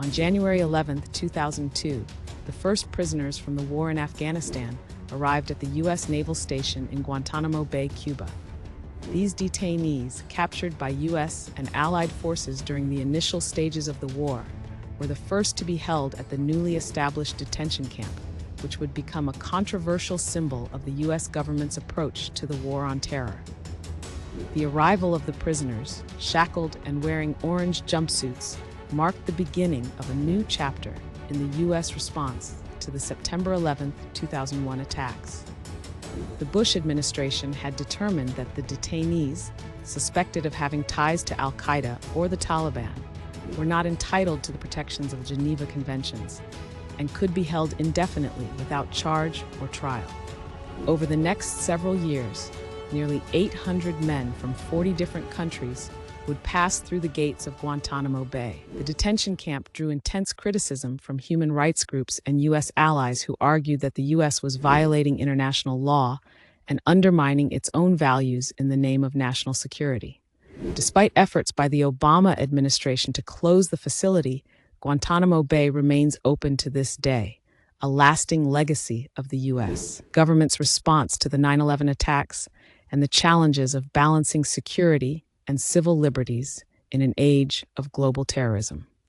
On January 11, 2002, the first prisoners from the war in Afghanistan arrived at the U.S. Naval Station in Guantanamo Bay, Cuba. These detainees, captured by U.S. and Allied forces during the initial stages of the war, were the first to be held at the newly established detention camp, which would become a controversial symbol of the U.S. government's approach to the war on terror. The arrival of the prisoners, shackled and wearing orange jumpsuits, marked the beginning of a new chapter in the U.S. response to the September 11, 2001 attacks. The Bush administration had determined that the detainees, suspected of having ties to al-Qaeda or the Taliban, were not entitled to the protections of Geneva Conventions and could be held indefinitely without charge or trial. Over the next several years, nearly 800 men from 40 different countries would pass through the gates of Guantanamo Bay. The detention camp drew intense criticism from human rights groups and U.S. allies who argued that the U.S. was violating international law and undermining its own values in the name of national security. Despite efforts by the Obama administration to close the facility, Guantanamo Bay remains open to this day, a lasting legacy of the U.S. government's response to the 9/11 attacks and the challenges of balancing security and civil liberties in an age of global terrorism.